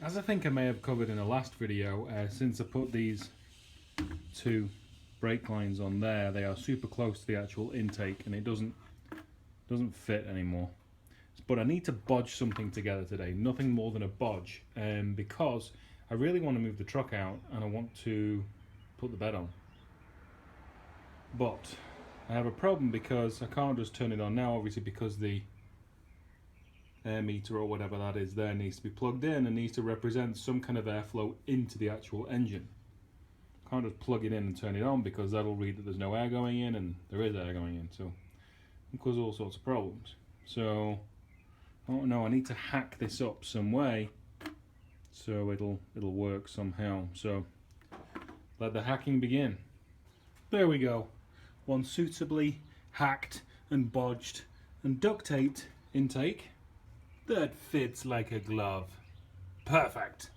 As I think I may have covered in the last video, since I put these two brake lines on there, they are super close to the actual intake and it doesn't fit anymore. But I need to bodge something together today, nothing more than a bodge, because I really want to move the truck out and I want to put the bed on. But I have a problem because I can't just turn it on now, obviously, because the air meter or whatever that is there needs to be plugged in and needs to represent some kind of airflow into the actual engine. I can't just plug it in and turn it on because that'll read that there's no air going in, and there is air going in, so it causes all sorts of problems. So I don't know, I need to hack this up some way so it'll work somehow. So let the hacking begin. There we go. One suitably hacked and bodged and duct taped intake that fits like a glove. Perfect.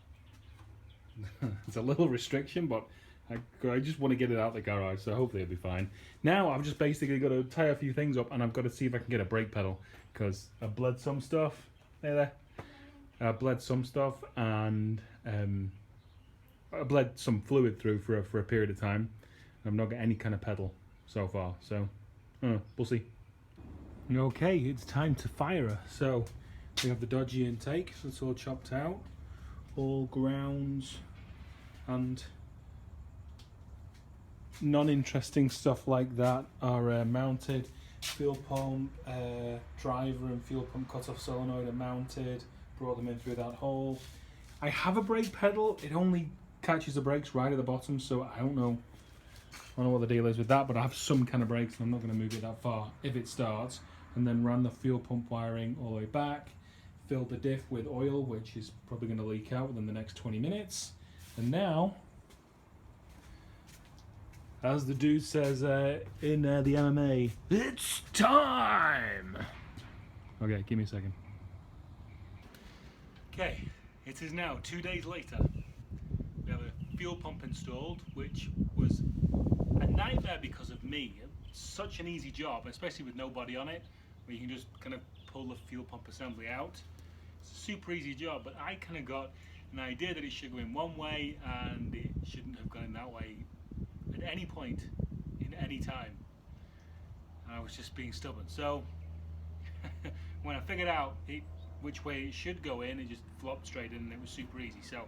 It's a little restriction, but I just want to get it out of the garage, so hopefully it'll be fine. Now I've just basically got to tie a few things up and I've got to see if I can get a brake pedal, because I bled some stuff. There. I bled some stuff and I bled some fluid through for a period of time. I've not got any kind of pedal so far, so we'll see. Okay, it's time to fire her. So we have the dodgy intake, so it's all chopped out. All grounds and non-interesting stuff like that are mounted. Fuel pump, driver and fuel pump cut-off solenoid are mounted. Brought them in through that hole. I have a brake pedal. It only catches the brakes right at the bottom, so I don't know what the deal is with that, but I have some kind of brakes and I'm not going to move it that far if it starts. And then ran the fuel pump wiring all the way back, filled the diff with oil, which is probably going to leak out within the next 20 minutes. And now, as the dude says in the MMA, it's time! Okay, give me a second. Okay, it is now 2 days later. We have a fuel pump installed, which was a nightmare because of me. It's such an easy job, especially with nobody on it, where you can just kind of pull the fuel pump assembly out. It's a super easy job, but I kind of got an idea that it should go in one way and it shouldn't have gone that way at any point in any time. And I was just being stubborn. So when I figured out which way it should go in, it just flopped straight in and it was super easy. So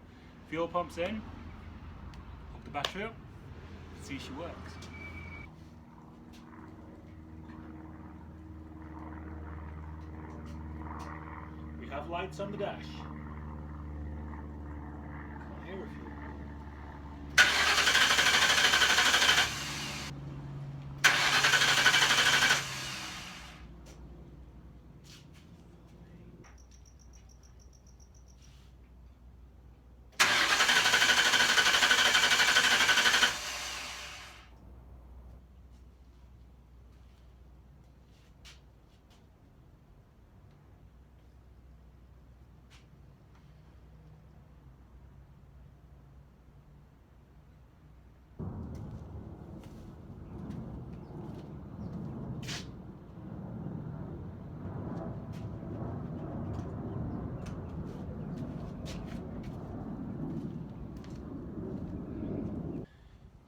fuel pump's in, hook the battery up, see if she works. We have lights on the dash. Can't hear a few.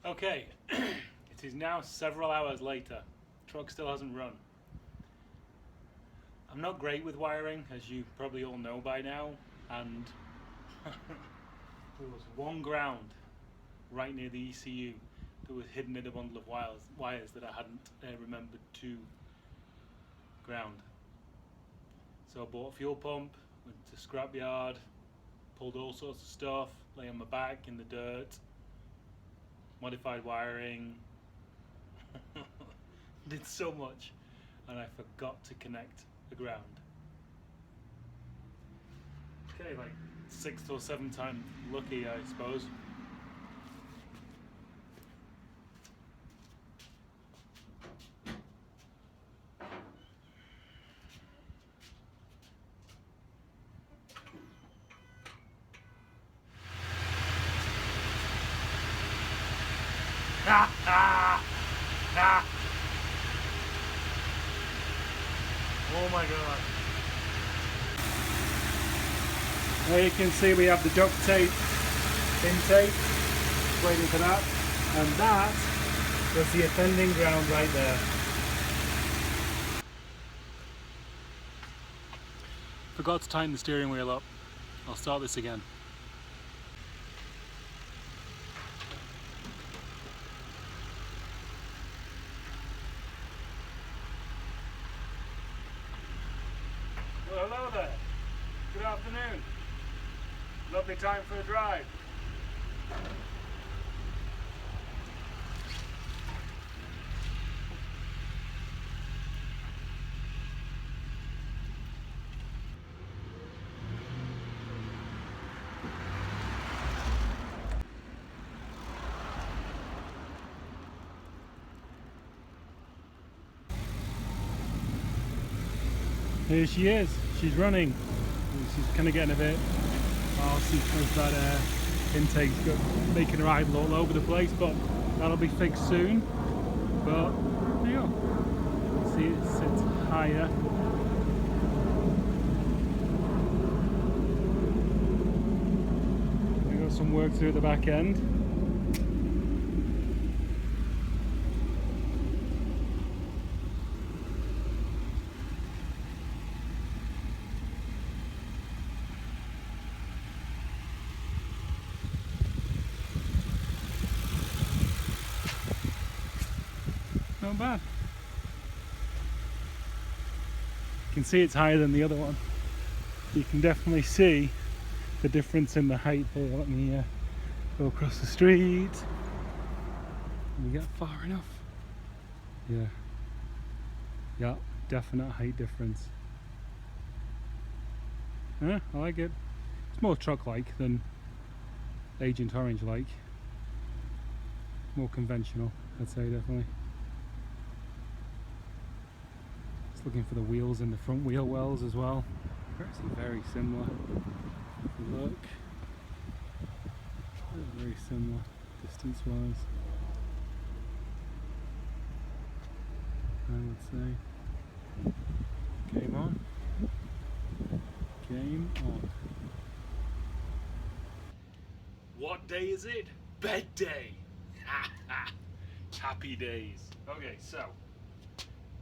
Okay, it is now several hours later. Truck still hasn't run. I'm not great with wiring, as you probably all know by now, and there was one ground right near the ECU that was hidden in a bundle of wires that I hadn't remembered to ground. So I bought a fuel pump, went to scrapyard, pulled all sorts of stuff, lay on my back in the dirt, modified wiring, did so much, and I forgot to connect the ground. Okay, like 6th or 7th time lucky, I suppose. Oh my god. There you can see we have the duct tape intake, waiting for that, and that was the offending ground right there. Forgot to tighten the steering wheel up. I'll start this again. Well, hello there. Good afternoon. Lovely time for a drive. Here she is. She's running. She's kind of getting a bit arsy because that intake's making her idle all over the place, but that'll be fixed soon. But there you go. See, it sits higher. We've got some work to do at the back end. Not bad. You can see it's higher than the other one. You can definitely see the difference in the height here. Let me go across the street. We get far enough. Yeah, definite height difference. Yeah, I like it. It's more truck-like than Agent Orange-like. More conventional, I'd say, definitely. Looking for the wheels in the front wheel wells as well. Actually very similar. If you look, very similar distance wise, I would say. Game on. Game on. What day is it? Bed day! Happy days. Okay, so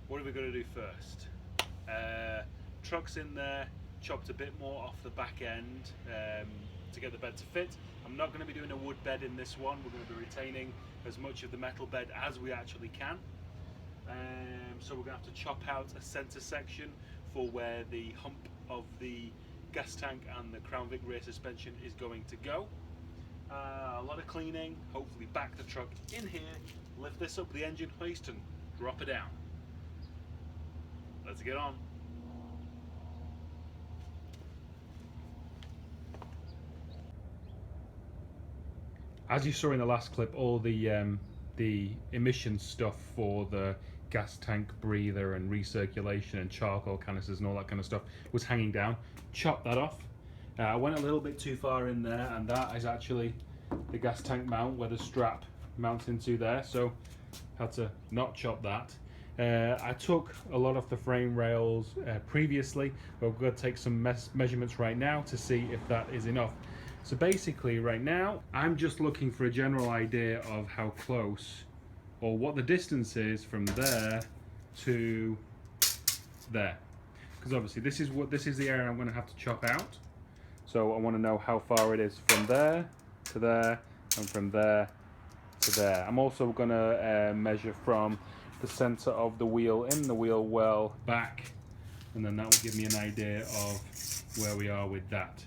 what are we going to do first? Truck's in there, chopped a bit more off the back end to get the bed to fit. I'm not going to be doing a wood bed in this one. We're going to be retaining as much of the metal bed as we actually can. So we're going to have to chop out a centre section for where the hump of the gas tank and the Crown Vic rear suspension is going to go. A lot of cleaning, hopefully back the truck in here, lift this up the engine hoist and drop it down. Let's get on. As you saw in the last clip, all the emission stuff for the gas tank breather and recirculation and charcoal canisters and all that kind of stuff was hanging down. Chopped that off. I went a little bit too far in there, and that is actually the gas tank mount where the strap mounts into there, so had to not chop that. I took a lot of the frame rails previously, but we're going to take some measurements right now to see if that is enough. So basically right now I'm just looking for a general idea of how close or what the distance is from there to there, because obviously this is the area I'm going to have to chop out. So I want to know how far it is from there to there and from there to there. I'm also going to measure from the center of the wheel in the wheel well back, and then that will give me an idea of where we are with that.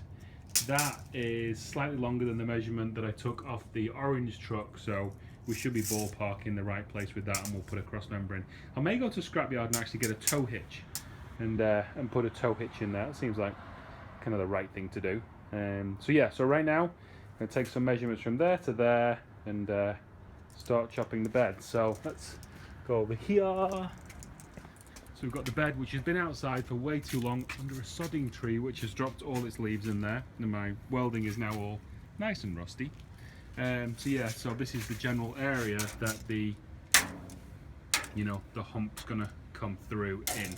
That is slightly longer than the measurement that I took off the orange truck, so we should be ballpark in the right place with that, and we'll put a cross member in. I may go to scrapyard and actually get a tow hitch and put a tow hitch in there. It seems like kind of the right thing to do. So yeah, so right now I'm going to take some measurements from there to there and start chopping the bed. So let's go over here. So we've got the bed, which has been outside for way too long under a sodding tree, which has dropped all its leaves in there, and my welding is now all nice and rusty. So yeah, so this is the general area that the hump's gonna come through in.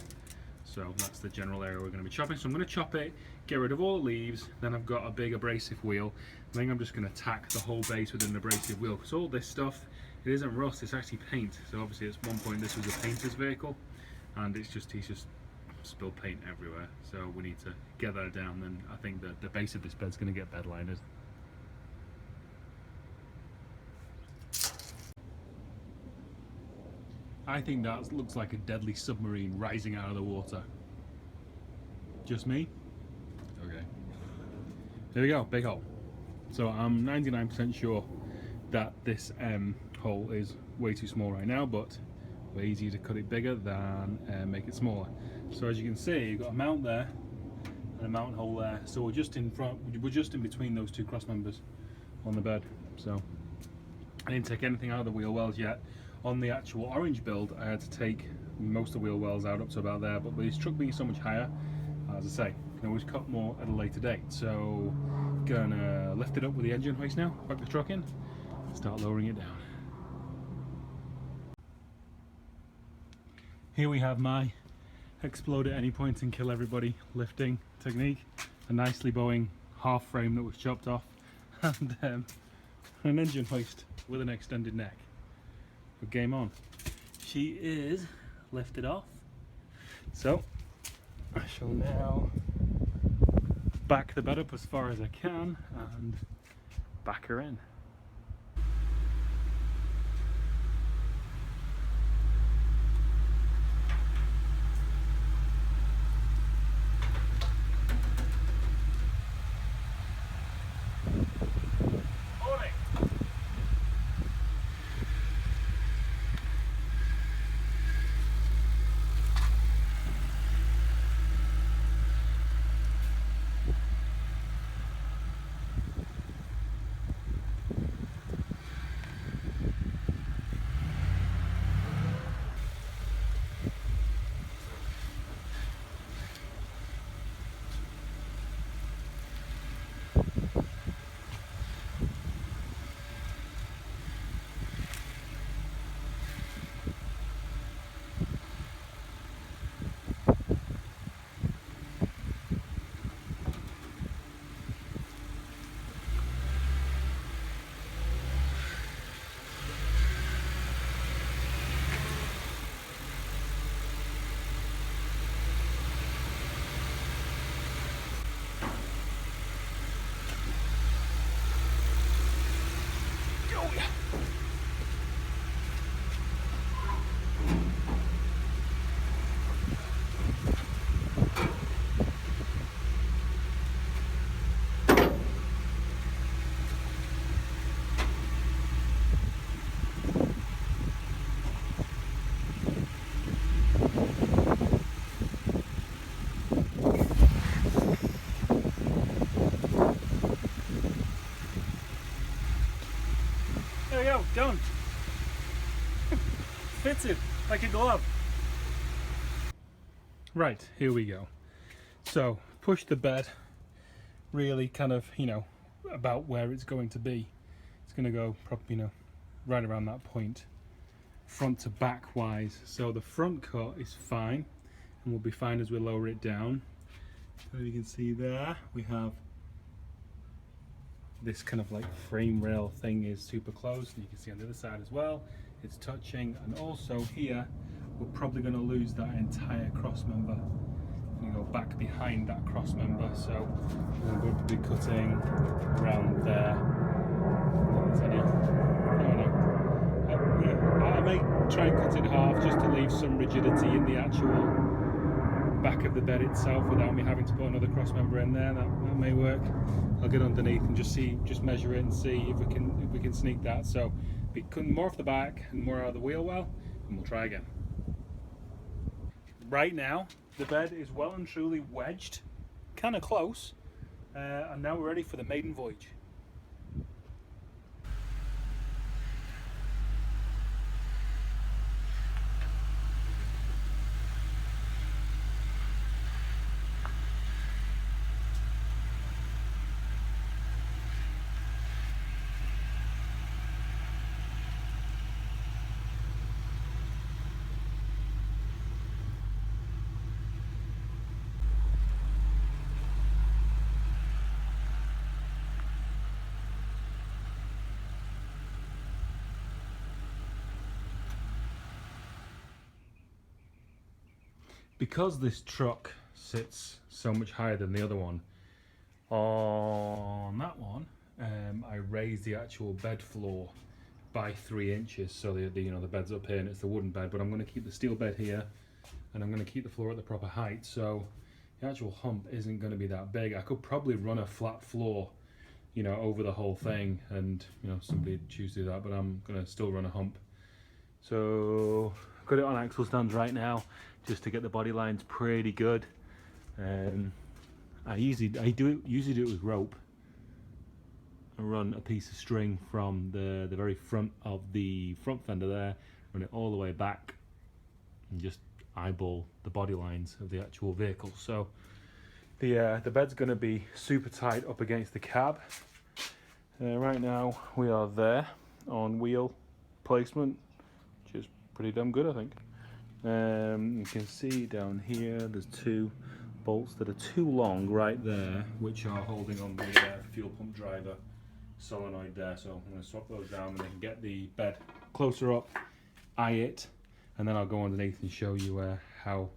So that's the general area we're going to be chopping. So I'm going to chop it, get rid of all the leaves, then I've got a big abrasive wheel. I think I'm just going to tack the whole base with an abrasive wheel, because all this stuff, it isn't rust, it's actually paint. So obviously at one point this was a painter's vehicle, and he's just spilled paint everywhere. So we need to get that down, then I think that the base of this bed's going to get bed lined. I think that looks like a deadly submarine rising out of the water. Just me? Okay. There we go, big hole. So I'm 99% sure that this hole is way too small right now, but way easier to cut it bigger than make it smaller. So as you can see, you've got a mount there and a mount hole there. So we're just in in between those two cross members on the bed. So I didn't take anything out of the wheel wells yet. On the actual orange build, I had to take most of the wheel wells out up to about there, but with this truck being so much higher, as I say, you can always cut more at a later date. So gonna lift it up with the engine hoist now, back the truck in, start lowering it down. Here we have my explode at any point and kill everybody lifting technique. A nicely Boeing half frame that was chopped off, and an engine hoist with an extended neck. But game on. She is lifted off. So I shall now back the bed up as far as I can and back her in. There we go, done. Fits it like a glove. Right, here we go. So push the bed really kind of, about where it's going to be. It's going to go probably, right around that point, front to back wise. So the front cut is fine and will be fine as we lower it down. So you can see there we have this kind of like frame rail thing is super close, and you can see on the other side as well it's touching. And also here we're probably going to lose that entire cross member. We go back behind that cross member, so we're going to be cutting around there. I may try and cut it half just to leave some rigidity in the actual back of the bed itself without me having to put another cross member in there. That may work. I'll get underneath and just measure it and see if we can sneak that. So more off the back and more out of the wheel well, and we'll try again. Right now the bed is well and truly wedged, kind of close, and now we're ready for the maiden voyage. Because this truck sits so much higher than the other one, on that one, I raised the actual bed floor by 3 inches, so the bed's up here and it's the wooden bed, but I'm going to keep the steel bed here and I'm going to keep the floor at the proper height, so the actual hump isn't going to be that big. I could probably run a flat floor, over the whole thing, and somebody choose to do that, but I'm going to still run a hump. So I've got it on axle stands right now just to get the body lines pretty good. I usually do it with rope. I run a piece of string from the very front of the front fender there, run it all the way back, and just eyeball the body lines of the actual vehicle. So the bed's going to be super tight up against the cab. Right now we are there on wheel placement, which is pretty damn good, I think. You can see down here there's 2 bolts that are too long right there, which are holding on the fuel pump driver solenoid there, so I'm going to swap those down and I can get the bed closer up, eye it, and then I'll go underneath and show you how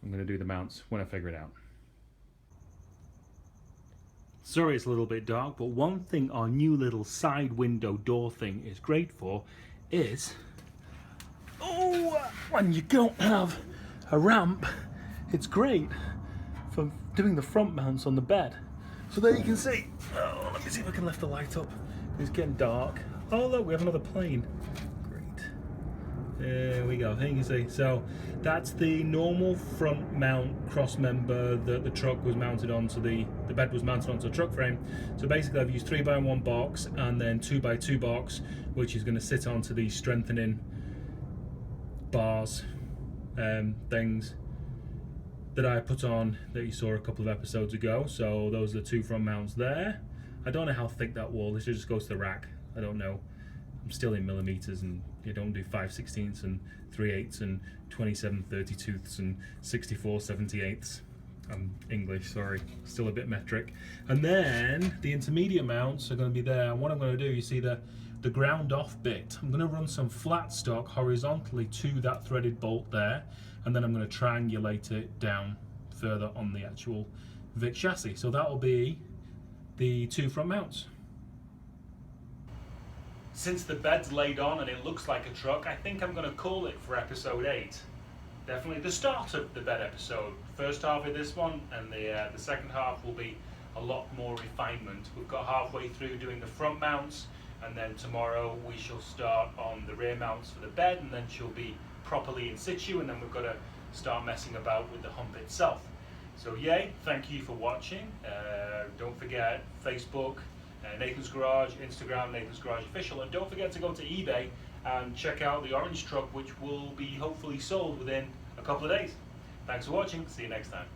I'm going to do the mounts when I figure it out. Sorry it's a little bit dark, but one thing our new little side window door thing is great for is, when you don't have a ramp, it's great for doing the front mounts on the bed. So there you can see, let me see if I can lift the light up. It's getting dark. Oh look, we have another plane. Great. There we go, there you can see. So that's the normal front mount cross member that the truck was mounted on, so the bed was mounted onto a truck frame. So basically I've used 3x1 box and then 2x2 box, which is going to sit onto these strengthening bars, things that I put on that you saw a couple of episodes ago. So those are the 2 front mounts there. I don't know how thick that wall is, it just goes to the rack. I don't know. I'm still in millimeters, and you don't do 5/16 and 3/8 and 27/32 and 64/78. I'm English, sorry, still a bit metric. And then the intermediate mounts are going to be there, and what I'm going to do, you see the ground off bit, I'm going to run some flat stock horizontally to that threaded bolt there, and then I'm going to triangulate it down further on the actual Vic chassis. So that'll be the 2 front mounts. Since the bed's laid on and it looks like a truck, I think I'm going to call it for episode 8. Definitely the start of the bed episode. First half of this one, and the second half will be a lot more refinement. We've got halfway through doing the front mounts, and then tomorrow we shall start on the rear mounts for the bed, and then she'll be properly in situ, and then we've got to start messing about with the hump itself. So yay, thank you for watching. Don't forget Facebook, Nathan's Garage, Instagram, Nathan's Garage Official, and don't forget to go to eBay and check out the orange truck, which will be hopefully sold within a couple of days. Thanks for watching, see you next time.